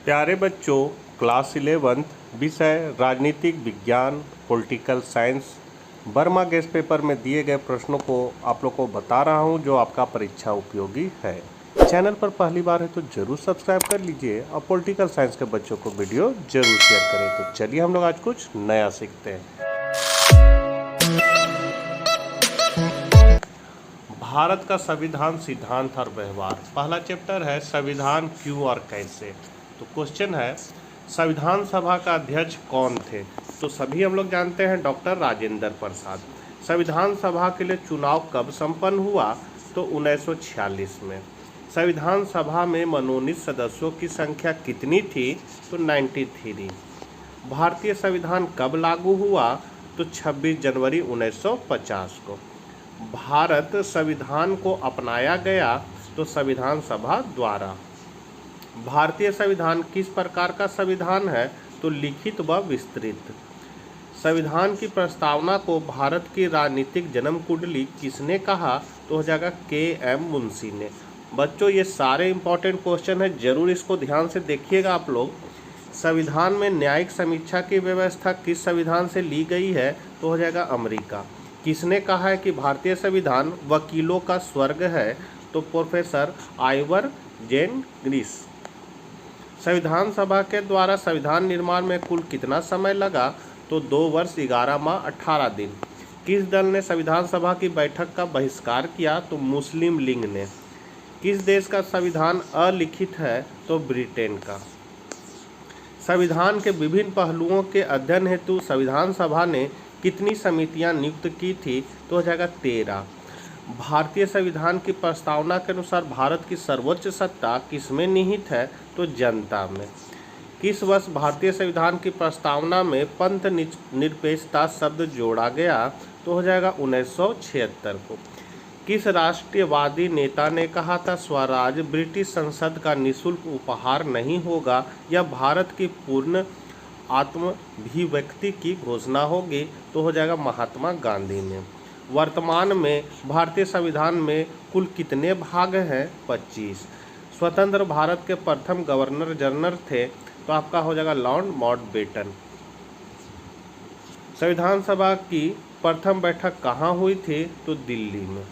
प्यारे बच्चों, क्लास 11 विषय राजनीतिक विज्ञान political science Burma guest paper में दिए गए प्रश्नों को आप लोग को बता रहा हूं जो आपका परीक्षा उपयोगी है। चैनल पर पहली बार है तो जरूर सब्सक्राइब कर लीजिए और पॉलिटिकल साइंस के बच्चों को वीडियो जरूर शेयर करें। तो चलिए हम लोग आज कुछ नया सीखते हैं। भारत का संविधान सिद्धांत और व्यवहार, पहला चैप्टर है संविधान क्यों और कैसे। तो क्वेश्चन है संविधान सभा का अध्यक्ष कौन थे। तो सभी हम लोग जानते हैं डॉक्टर राजेंद्र प्रसाद। संविधान सभा के लिए चुनाव कब संपन्न हुआ, तो 1946 में। संविधान सभा में मनोनीत सदस्यों की संख्या कितनी थी, तो 93। भारतीय संविधान कब लागू हुआ, तो 26 जनवरी 1950 को। भारत संविधान को अपनाया गया, तो संविधान सभा द्वारा। भारतीय संविधान किस प्रकार का संविधान है, तो लिखित व विस्तृत। संविधान की प्रस्तावना को भारत की राजनीतिक जन्म कुंडली किसने कहा, तो हो जाएगा के.एम. मुंशी ने। बच्चों ये सारे इंपॉर्टेंट क्वेश्चन है, जरूर इसको ध्यान से देखिएगा आप लोग। संविधान में न्यायिक समीक्षा की व्यवस्था किस संविधान से ली गई है, तो हो जाएगा अमेरिका। किसने कहा है कि भारतीय संविधान वकीलों का स्वर्ग है, तो प्रोफेसर आइवर जेनग्रिस। संविधान सभा के द्वारा संविधान निर्माण में कुल कितना समय लगा, तो 2 वर्ष 11 माह 18 दिन। किस दल ने संविधान सभा की बैठक का बहिष्कार किया, तो मुस्लिम लीग ने। किस देश का संविधान अलिखित है, तो ब्रिटेन का। संविधान के विभिन्न पहलुओं के अध्ययन हेतु संविधान सभा ने कितनी समितियां नियुक्त की थी, तो हो जाएगा 13। भारतीय संविधान की प्रस्तावना के अनुसार भारत की सर्वोच्च सत्ता किसमें निहित है, तो जनता में। किस वर्ष भारतीय संविधान की प्रस्तावना में पंथ निरपेक्षता शब्द जोड़ा गया, तो हो जाएगा 1976 को। किस राष्ट्रवादी नेता ने कहा था स्वराज ब्रिटिश संसद का निःशुल्क उपहार नहीं होगा, यह भारत की पूर्ण आत्माभिव्यक्ति की घोषणा होगी, तो हो जाएगा महात्मा गांधी ने। वर्तमान में भारतीय संविधान में कुल कितने भाग हैं, 25। स्वतंत्र भारत के प्रथम गवर्नर जनरल थे, तो आपका हो जाएगा लॉर्ड माउंटबेटन। संविधान सभा की प्रथम बैठक कहाँ हुई थी, तो दिल्ली में।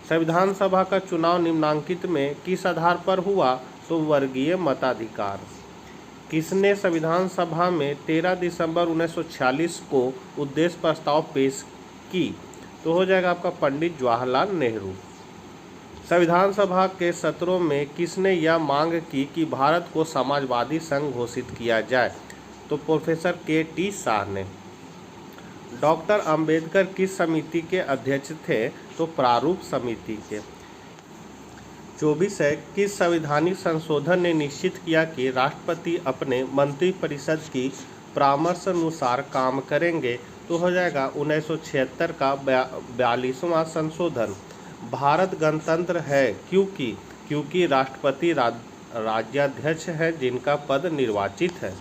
संविधान सभा का चुनाव निम्नांकित में किस आधार पर हुआ, तो वर्गीय मताधिकार। किसने संविधान सभा में 13 दिसंबर 1946 को उद्देश्य प्रस्ताव पेश की, तो हो जाएगा आपका पंडित जवाहरलाल नेहरू। संविधान सभा के सत्रों में किसने यह मांग की कि भारत को समाजवादी संघ घोषित किया जाए, तो प्रोफेसर के.टी. शाह ने। डॉक्टर अंबेडकर किस समिति के अध्यक्ष थे, तो प्रारूप समिति के। 24 है किस संवैधानिक संशोधन ने निश्चित किया कि राष्ट्रपति अपने मंत्रिपरिषद की परामर्श अनुसार काम करेंगे, तो हो जाएगा 1976 का 42वां संशोधन। भारत गणतंत्र है क्योंकि राष्ट्रपति राज्याध्यक्ष है जिनका पद निर्वाचित है।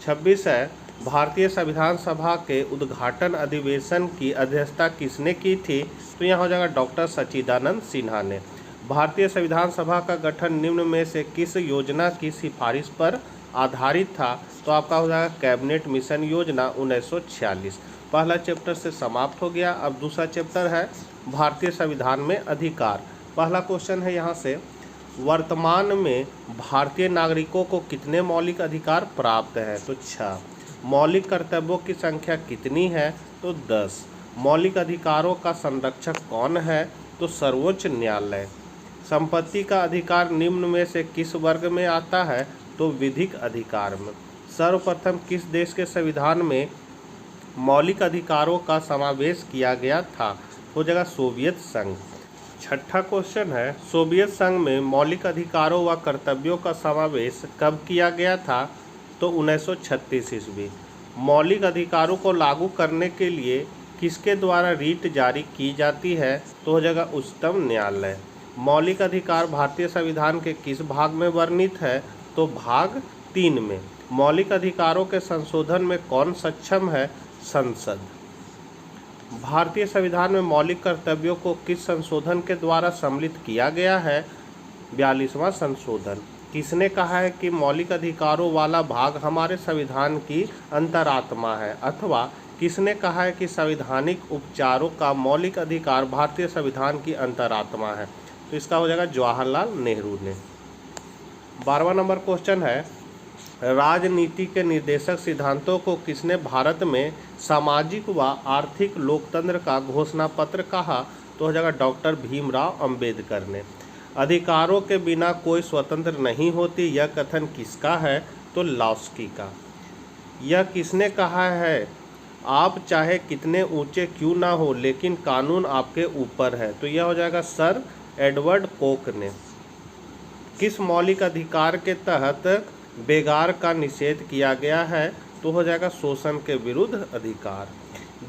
26 है भारतीय संविधान सभा के उद्घाटन अधिवेशन की अध्यक्षता किसने की थी, तो यहाँ हो जाएगा डॉक्टर सच्चिदानंद सिन्हा ने। भारतीय संविधान सभा का गठन निम्न में से किस योजना की सिफारिश पर आधारित था, तो आपका हो जाएगा कैबिनेट मिशन योजना 1946। पहला चैप्टर से समाप्त हो गया। अब दूसरा चैप्टर है भारतीय संविधान में अधिकार। पहला क्वेश्चन है यहाँ से, वर्तमान में भारतीय नागरिकों को कितने मौलिक अधिकार प्राप्त हैं, तो 6। मौलिक कर्तव्यों की संख्या कितनी है, तो 10। मौलिक अधिकारों का संरक्षक कौन है, तो सर्वोच्च न्यायालय। संपत्ति का अधिकार निम्न में से किस वर्ग में आता है, तो विधिक अधिकार में। सर्वप्रथम किस देश के संविधान में मौलिक अधिकारों का समावेश किया गया था, हो जाएगा सोवियत संघ। छठा क्वेश्चन है सोवियत संघ में मौलिक अधिकारों व कर्तव्यों का समावेश कब किया गया था, तो 1936 ईस्वी। मौलिक अधिकारों को लागू करने के लिए किसके द्वारा रीट जारी की जाती है, तो हो जाएगा उच्चतम न्यायालय। मौलिक अधिकार भारतीय संविधान के किस भाग में वर्णित है, तो भाग 3 में। मौलिक अधिकारों के संशोधन में कौन सक्षम है, संसद। भारतीय संविधान में मौलिक कर्तव्यों को किस संशोधन के द्वारा सम्मिलित किया गया है, 42वां संशोधन। किसने कहा है कि मौलिक अधिकारों वाला भाग हमारे संविधान की अंतरात्मा है, अथवा किसने कहा है कि संवैधानिक उपचारों का मौलिक अधिकार भारतीय संविधान की अंतरात्मा है? तो इसका हो जाएगा जवाहरलाल नेहरू ने। 12वां नंबर क्वेश्चन है, राजनीति के निर्देशक सिद्धांतों को किसने भारत में सामाजिक व आर्थिक लोकतंत्र का घोषणा पत्र कहा? तो हो जाएगा डॉक्टर भीमराव अंबेडकर ने। अधिकारों के बिना कोई स्वतंत्र नहीं होती, यह कथन किसका है? तो लास्की का। यह किसने कहा है? आप चाहे कितने ऊंचे क्यों ना हो, लेकिन कानून आपके ऊपर है। तो यह हो जाएगा सर एडवर्ड कोक ने। किस मौलिक अधिकार के तहत बेगार का निषेध किया गया है? तो हो जाएगा शोषण के विरुद्ध अधिकार।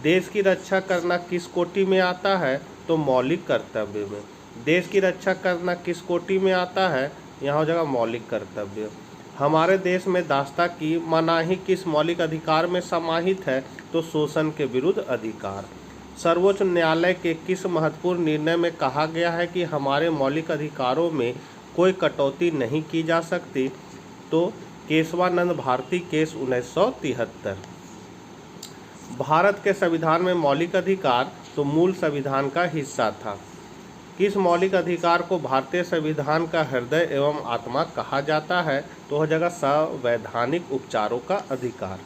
देश की रक्षा करना किस कोटि में आता है? तो मौलिक कर्तव्य में। देश की रक्षा करना किस कोटि में आता है? यहाँ हो जाएगा मौलिक कर्तव्य। हमारे देश में दास्ता की मनाही किस मौलिक अधिकार में समाहित है? तो शोषण के विरुद्ध अधिकार। सर्वोच्च न्यायालय के किस महत्वपूर्ण निर्णय में कहा गया है कि हमारे मौलिक अधिकारों में कोई कटौती नहीं की जा सकती? तो केशवानंद भारती केस 1973। भारत के संविधान में मौलिक अधिकार तो मूल संविधान का हिस्सा था। किस मौलिक अधिकार को भारतीय संविधान का हृदय एवं आत्मा कहा जाता है? तो हो जाएगा संवैधानिक उपचारों का अधिकार।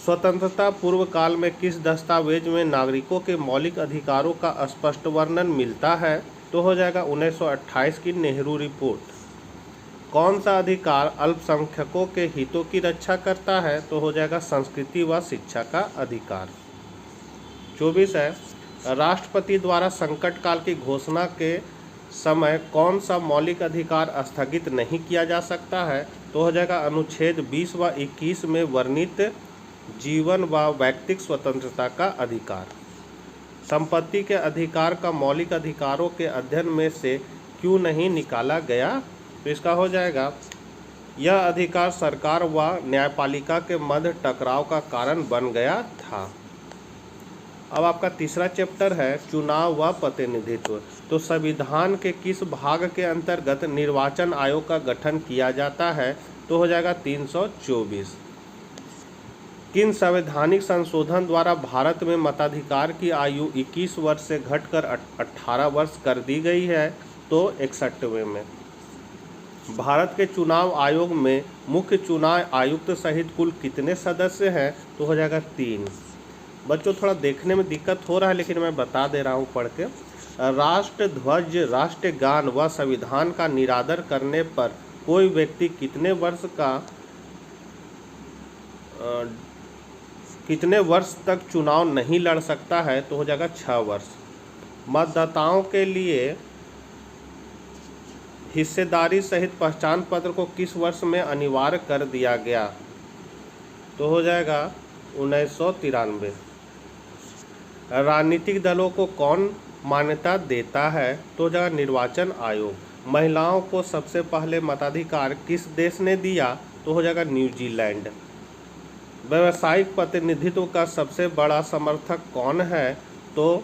स्वतंत्रता पूर्व काल में किस दस्तावेज में नागरिकों के मौलिक अधिकारों का स्पष्ट वर्णन मिलता है? तो हो जाएगा 1928 की नेहरू रिपोर्ट। कौन सा अधिकार अल्पसंख्यकों के हितों की रक्षा करता है? तो हो जाएगा संस्कृति व शिक्षा का अधिकार। 24 है, राष्ट्रपति द्वारा संकट काल की घोषणा के समय कौन सा मौलिक अधिकार स्थगित नहीं किया जा सकता है? तो हो जाएगा अनुच्छेद 20 व 21 में वर्णित जीवन व व्यक्तिक स्वतंत्रता का अधिकार। संपत्ति के अधिकार का मौलिक अधिकारों के अध्ययन में से क्यों नहीं निकाला गया? तो इसका हो जाएगा यह अधिकार सरकार व न्यायपालिका के मध्य टकराव का कारण बन गया था। अब आपका तीसरा चैप्टर है चुनाव व प्रतिनिधित्व। तो संविधान के किस भाग के अंतर्गत निर्वाचन आयोग का गठन किया जाता है? तो हो जाएगा 324। किन संवैधानिक संशोधन द्वारा भारत में मताधिकार की आयु 21 वर्ष से घटकर 18 वर्ष कर दी गई है? तो 61वें में। भारत के चुनाव आयोग में मुख्य चुनाव आयुक्त सहित कुल कितने सदस्य हैं? तो हो जाएगा 3। बच्चों थोड़ा देखने में दिक्कत हो रहा है, लेकिन मैं बता दे रहा हूँ पढ़ के। राष्ट्र ध्वज, राष्ट्रगान व संविधान का निरादर करने पर कोई व्यक्ति कितने वर्ष तक चुनाव नहीं लड़ सकता है? तो हो जाएगा 6 वर्ष। मतदाताओं के लिए हिस्सेदारी सहित पहचान पत्र को किस वर्ष में अनिवार्य कर दिया गया? तो हो जाएगा 1993। राजनीतिक दलों को कौन मान्यता देता है? तो हो जाएगा निर्वाचन आयोग। महिलाओं को सबसे पहले मताधिकार किस देश ने दिया? तो हो जाएगा न्यूजीलैंड। व्यावसायिक प्रतिनिधित्व का सबसे बड़ा समर्थक कौन है? तो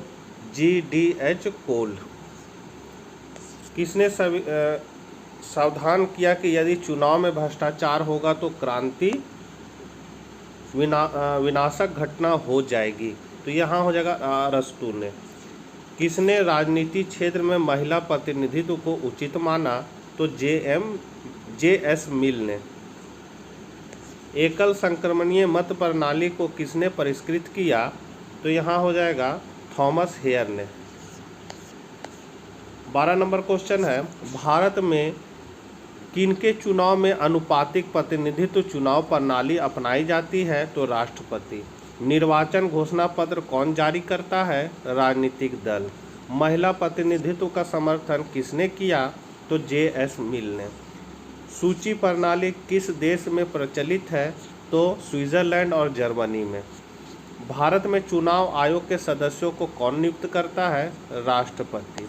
GDH कोल। किसने सावधान किया कि यदि चुनाव में भ्रष्टाचार होगा तो क्रांति विनाशक घटना हो जाएगी? तो यहाँ हो जाएगा अरस्तू ने। किसने राजनीति क्षेत्र में महिला प्रतिनिधित्व को उचित माना? तो JS मिल ने। एकल संक्रमणीय मत प्रणाली को किसने परिष्कृत किया? तो यहाँ हो जाएगा थॉमस हेयर ने। 12 नंबर क्वेश्चन है, भारत में किनके चुनाव में अनुपातिक प्रतिनिधित्व चुनाव प्रणाली अपनाई जाती है? तो राष्ट्रपति। निर्वाचन घोषणा पत्र कौन जारी करता है? राजनीतिक दल। महिला प्रतिनिधित्व का समर्थन किसने किया? तो JS मिल ने। सूची प्रणाली किस देश में प्रचलित है? तो स्विट्जरलैंड और जर्मनी में। भारत में चुनाव आयोग के सदस्यों को कौन नियुक्त करता है? राष्ट्रपति।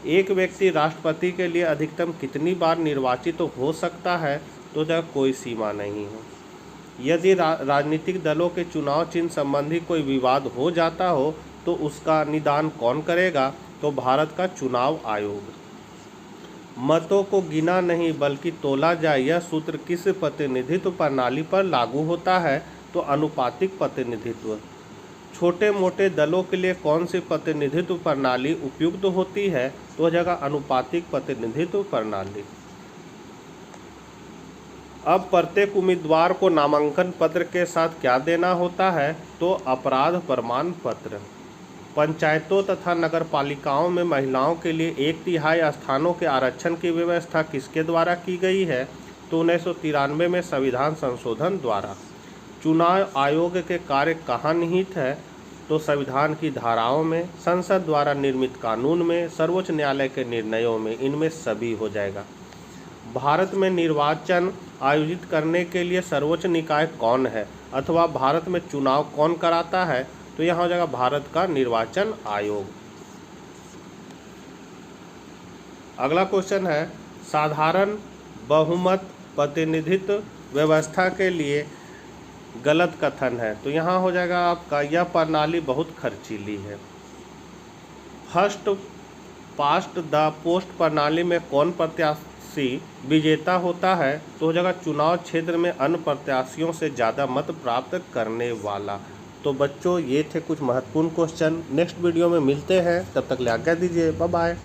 एक व्यक्ति राष्ट्रपति के लिए अधिकतम कितनी बार निर्वाचित हो सकता है? तो जब कोई सीमा नहीं है। यदि राजनीतिक दलों के चुनाव चिन्ह संबंधी कोई विवाद हो जाता हो तो उसका निदान कौन करेगा? तो भारत का चुनाव आयोग। मतों को गिना नहीं बल्कि तोला जाए, यह सूत्र किस प्रतिनिधित्व प्रणाली पर लागू होता है? तो अनुपातिक प्रतिनिधित्व। छोटे मोटे दलों के लिए कौन सी प्रतिनिधित्व प्रणाली उपयुक्त होती है? तो जगह अनुपातिक प्रतिनिधित्व प्रणाली। अब प्रत्येक उम्मीदवार को नामांकन पत्र के साथ क्या देना होता है? तो अपराध प्रमाण पत्र। पंचायतों तथा नगरपालिकाओं में महिलाओं के लिए 1/3 स्थानों के आरक्षण की व्यवस्था किसके द्वारा की गई है? तो 1993 में संविधान संशोधन द्वारा। चुनाव आयोग के कार्य कहाँ निहित है? तो संविधान की धाराओं में, संसद द्वारा निर्मित कानून में, सर्वोच्च न्यायालय के निर्णयों में, इनमें सभी हो जाएगा। भारत में निर्वाचन आयोजित करने के लिए सर्वोच्च निकाय कौन है, अथवा भारत में चुनाव कौन कराता है? तो यहाँ हो जाएगा भारत का निर्वाचन आयोग। अगला क्वेश्चन है, साधारण बहुमत प्रतिनिधित्व व्यवस्था के लिए गलत कथन है। तो यहाँ हो जाएगा आपका, यह प्रणाली बहुत खर्चीली है। फर्स्ट पास्ट द पोस्ट प्रणाली में कौन प्रत्याशी विजेता होता है? तो हो जाएगा चुनाव क्षेत्र में अन्य प्रत्याशियों से ज़्यादा मत प्राप्त करने वाला। तो बच्चों, ये थे कुछ महत्वपूर्ण क्वेश्चन। नेक्स्ट वीडियो में मिलते हैं, तब तक ले आज्ञा दीजिए। Bye bye.